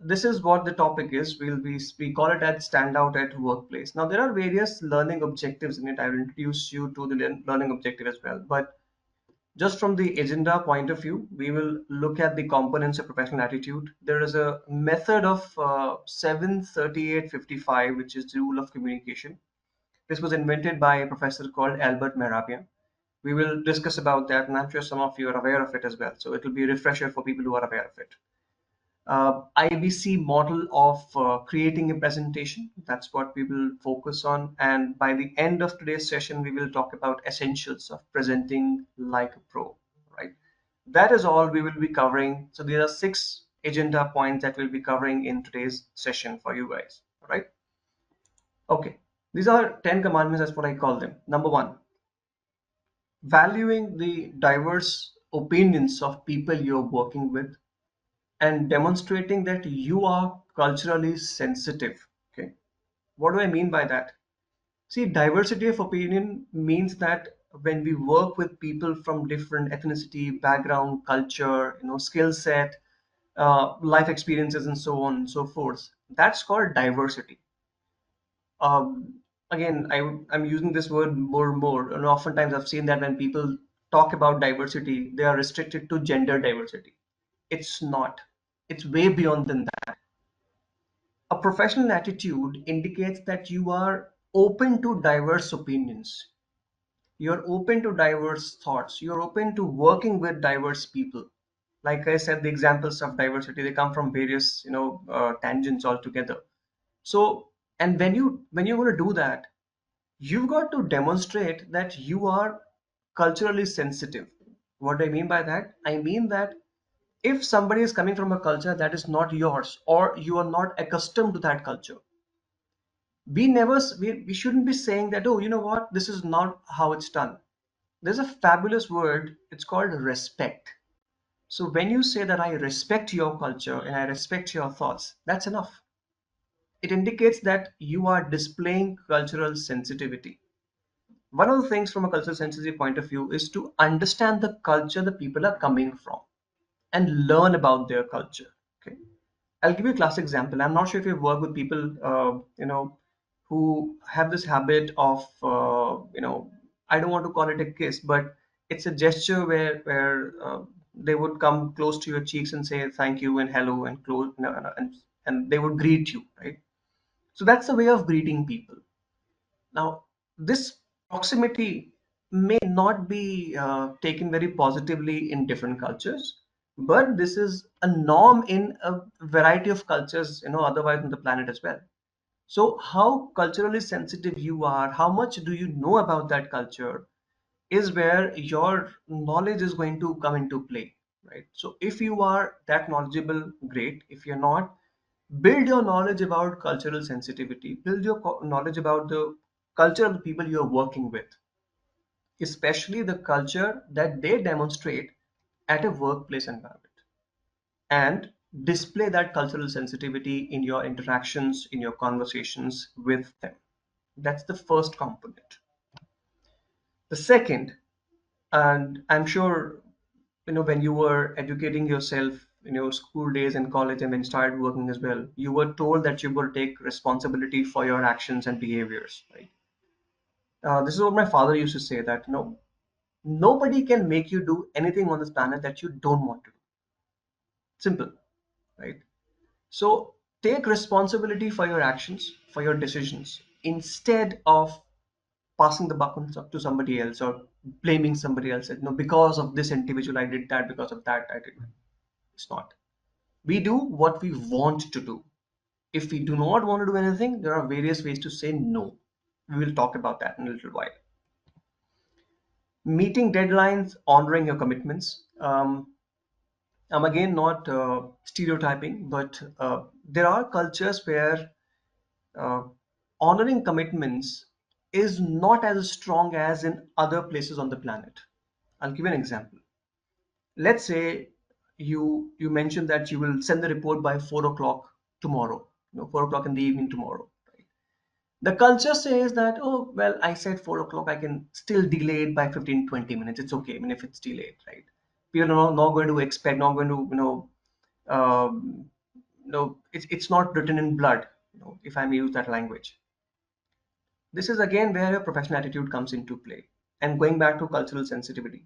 This is what the topic is. We call it as standout at workplace. Now there are various learning objectives in it. I will introduce you to the learning objective as well. But just from the agenda point of view, we will look at the components of professional attitude. There is a method of 73855, which is the rule of communication. This was invented by a professor called Albert Mehrabian. We will discuss about that, and I'm sure some of you are aware of it as well. So it will be a refresher for people who are aware of it. IBC model of creating a presentation. That's what we will focus on. And by the end of today's session, we will talk about essentials of presenting like a pro, right? That is all we will be covering. So there are 6 agenda points that we'll be covering in today's session for you guys, all right? Okay, these are 10 commandments, that's what I call them. Number one, valuing the diverse opinions of people you're working with and demonstrating that you are culturally sensitive. Okay, what do I mean by that? See, diversity of opinion means that when we work with people from different ethnicity, background, culture, skill set, life experiences, and so on and so forth, that's called diversity. Again, I'm using this word more and more, and oftentimes I've seen that when people talk about diversity, they are restricted to gender diversity. It's not. It's way beyond than that. A professional attitude indicates that you are open to diverse opinions. You're open to diverse thoughts. You're open to working with diverse people. Like I said, the examples of diversity, they come from various, tangents altogether. So, and when you're going to do that, you've got to demonstrate that you are culturally sensitive. What do I mean by that? I mean that if somebody is coming from a culture that is not yours, or you are not accustomed to that culture, we shouldn't be saying that, oh, you know what, this is not how it's done. There's a fabulous word, it's called respect. So when you say that I respect your culture and I respect your thoughts, that's enough. It indicates that you are displaying cultural sensitivity. One of the things from a cultural sensitivity point of view is to understand the culture the people are coming from and learn about their culture. Okay, I'll give you a classic example. I'm not sure if you've worked with people, who have this habit of, I don't want to call it a kiss, but it's a gesture where they would come close to your cheeks and say thank you and hello and close, and they would greet you, right? So that's the way of greeting people. Now, this proximity may not be taken very positively in different cultures, but this is a norm in a variety of cultures, otherwise on the planet as well. So, how culturally sensitive you are, how much do you know about that culture, is where your knowledge is going to come into play, right? So, if you are that knowledgeable, great. If you're not, build your knowledge about cultural sensitivity, build your knowledge about the culture of the people you're working with, especially the culture that they demonstrate at a workplace environment, and display that cultural sensitivity in your interactions, in your conversations with them. That's the first component. The second, and I'm sure, when you were educating yourself in your school days and college and when you started working as well, you were told that you will take responsibility for your actions and behaviors, right? This is what my father used to say, that nobody can make you do anything on this planet that you don't want to do. Simple, right? So take responsibility for your actions, for your decisions, instead of passing the buck to somebody else or blaming somebody else. Because of this individual I did that, because of that I did that. It's not. We do what we want to do. If we do not want to do anything, there are various ways to say no. We will talk about that in a little while. Meeting deadlines, honoring your commitments. I'm again not stereotyping, but there are cultures where uh, honoring commitments is not as strong as in other places on the planet. I'll give you an example. Let's say you mentioned that you will send the report by 4 o'clock tomorrow, 4 o'clock in the evening tomorrow. Right? The culture says that, oh, well, I said 4 o'clock, I can still delay it by 15-20 minutes. It's okay, even if it's delayed, right? People are not going to expect, not going to, um, no, it's not written in blood, if I may use that language. This is again where your professional attitude comes into play. And going back to cultural sensitivity,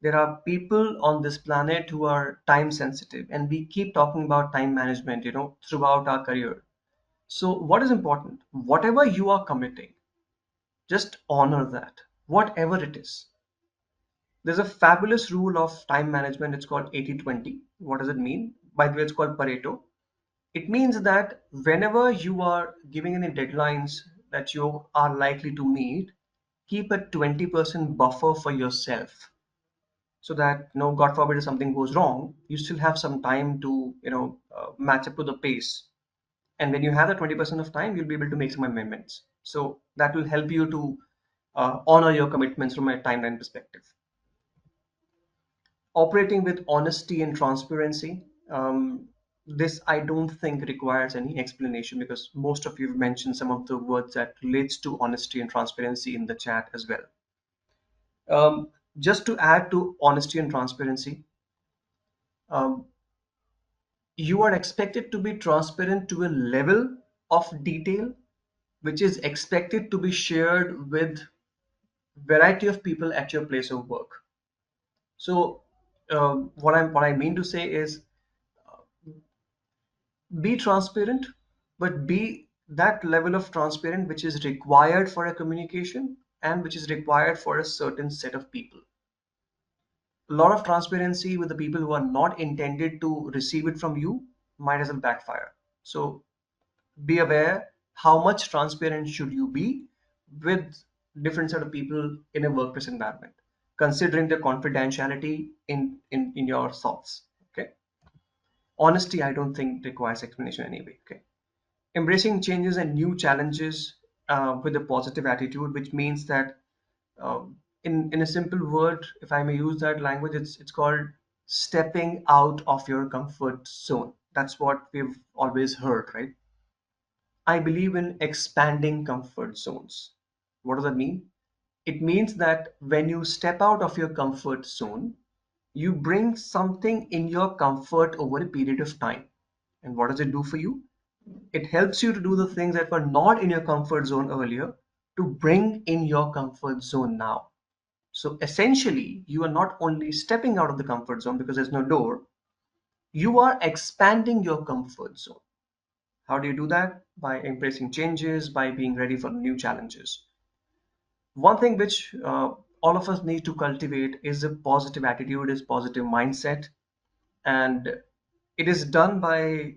there are people on this planet who are time sensitive, and we keep talking about time management, throughout our career. So what is important? Whatever you are committing, just honor that, whatever it is. There's a fabulous rule of time management. It's called 80-20. What does it mean? By the way, it's called Pareto. It means that whenever you are giving any deadlines that you are likely to meet, keep a 20% buffer for yourself, so that, God forbid, if something goes wrong, you still have some time to, match up to the pace. And when you have the 20% of time, you'll be able to make some amendments. So that will help you to honor your commitments from a timeline perspective. Operating with honesty and transparency. This I don't think requires any explanation, because most of you have mentioned some of the words that relates to honesty and transparency in the chat as well. Just to add to honesty and transparency, um, you are expected to be transparent to a level of detail which is expected to be shared with variety of people at your place of work. So what I mean to say is, be transparent, but be that level of transparent which is required for a communication and which is required for a certain set of people. A lot of transparency with the people who are not intended to receive it from you might as well backfire. So be aware how much transparent should you be with different set of people in a workplace environment, considering the confidentiality in your thoughts. Okay. Honesty, I don't think requires explanation anyway. Okay. Embracing changes and new challenges with a positive attitude, which means that, in a simple word, if I may use that language, it's called stepping out of your comfort zone. That's what we've always heard, right? I believe in expanding comfort zones. What does that mean? It means that when you step out of your comfort zone, you bring something in your comfort over a period of time. And what does it do for you? It helps you to do the things that were not in your comfort zone earlier to bring in your comfort zone now. So essentially, you are not only stepping out of the comfort zone because there's no door, you are expanding your comfort zone. How do you do that? By embracing changes, by being ready for new challenges. One thing which all of us need to cultivate is a positive attitude, is positive mindset, and it is done by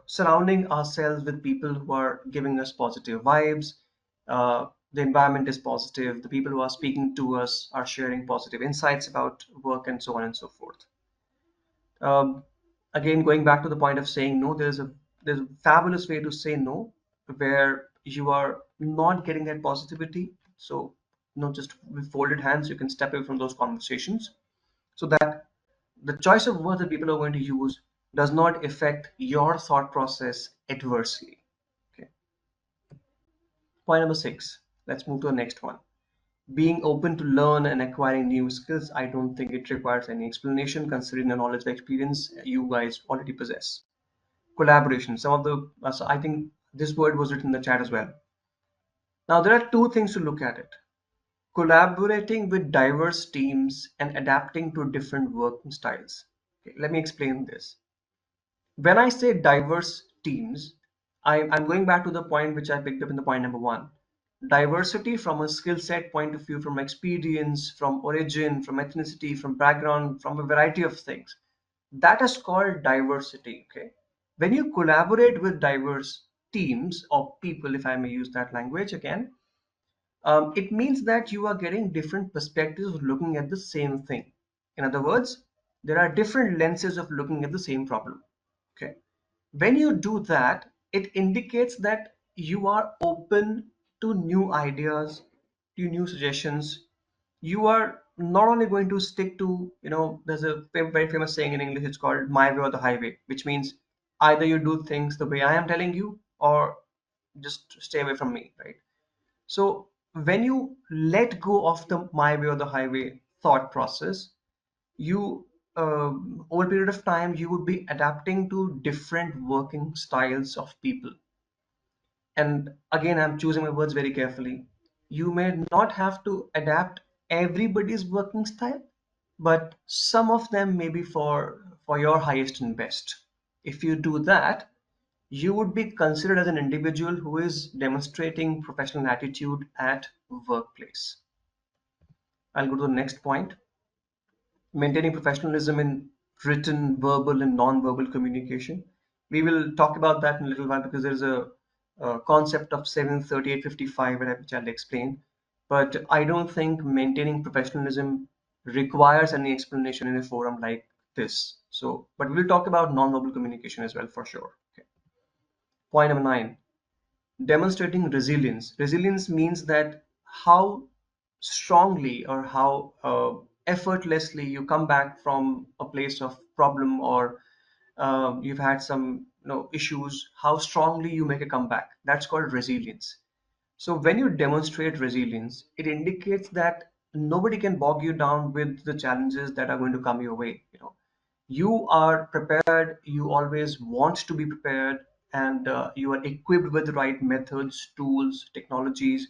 surrounding ourselves with people who are giving us positive vibes. The environment is positive. The people who are speaking to us are sharing positive insights about work, and so on and so forth. Um, Again, going back to the point of saying no, there's a fabulous way to say no, where you are not getting that positivity. So, just with folded hands, you can step away from those conversations, so that the choice of words that people are going to use does not affect your thought process adversely. Okay. Point number 6. Let's move to the next one. Being open to learn and acquiring new skills. I don't think it requires any explanation, considering the knowledge and experience you guys already possess. Collaboration. Some of the, so I think this word was written in the chat as well. Now, there are two things to look at it: collaborating with diverse teams and adapting to different working styles. Okay, let me explain this. When I say diverse teams, I'm going back to the point which I picked up in the point number one. Diversity from a skill set point of view, from experience, from origin, from ethnicity, from background, from a variety of things. That is called diversity. Okay. When you collaborate with diverse teams or people, if I may use that language again, it means that you are getting different perspectives of looking at the same thing. In other words, there are different lenses of looking at the same problem. Okay. When you do that, it indicates that you are open to new ideas, to new suggestions. You are not only going to stick to, there's a very famous saying in English, it's called my way or the highway, which means either you do things the way I am telling you, or just stay away from me, right? So when you let go of the my way or the highway thought process, you over a period of time, you would be adapting to different working styles of people. And again, I'm choosing my words very carefully. You may not have to adapt everybody's working style, but some of them may be for your highest and best. If you do that, you would be considered as an individual who is demonstrating professional attitude at workplace. I'll go to the next point. Maintaining professionalism in written, verbal, and non-verbal communication. We will talk about that in a little while because there is a concept of 73855 which I'll explain. But I don't think maintaining professionalism requires any explanation in a forum like this. So, but we'll talk about non-verbal communication as well for sure. Okay. Point number 9, demonstrating resilience. Resilience means that how strongly or how effortlessly you come back from a place of problem, or you've had some issues, how strongly you make a comeback. That's called resilience. So when you demonstrate resilience, it indicates that nobody can bog you down with the challenges that are going to come your way. You are prepared, you always want to be prepared, and you are equipped with the right methods, tools, technologies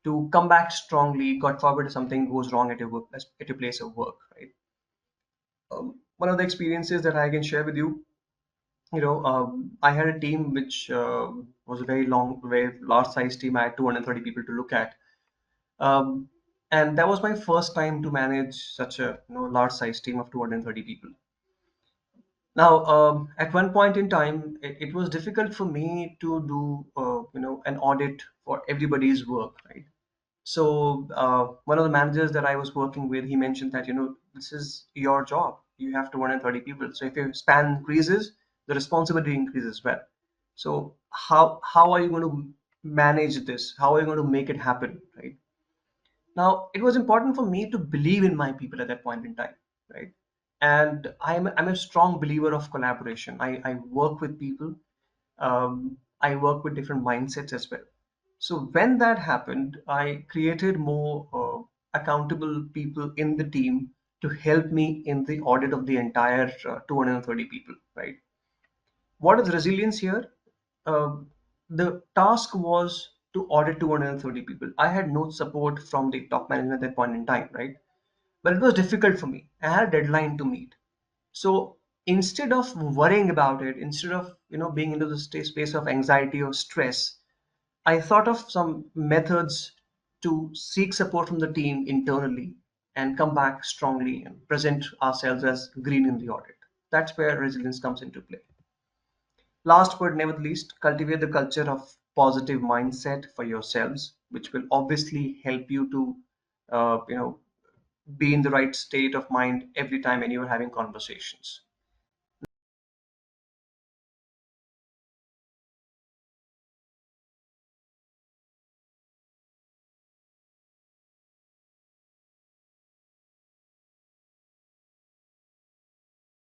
to come back strongly, god forbid if something goes wrong at your work, at your place of work, right? One of the experiences that I can share with you, I had a team which was a very large size team. I had 230 people to look at. um, and that was my first time to manage such a large size team of 230 people. Now, at one point in time, it was difficult for me to do, an audit for everybody's work, right? So one of the managers that I was working with, he mentioned that, this is your job. You have 230 people. So if your span increases, the responsibility increases as well. So how are you going to manage this? How are you going to make it happen, right? Now, it was important for me to believe in my people at that point in time, right? And I'm a strong believer of collaboration. I work with people. I work with different mindsets as well. So when that happened, I created more accountable people in the team to help me in the audit of the entire 230 people, right? What is resilience here? The task was to audit 230 people. I had no support from the top management at that point in time, right? But it was difficult for me. I had a deadline to meet. So instead of worrying about it, instead of being into the space of anxiety or stress, I thought of some methods to seek support from the team internally and come back strongly and present ourselves as green in the audit. That's where resilience comes into play. Last but never least, cultivate the culture of positive mindset for yourselves, which will obviously help you to, uh, you know, be in the right state of mind every time when you're having conversations.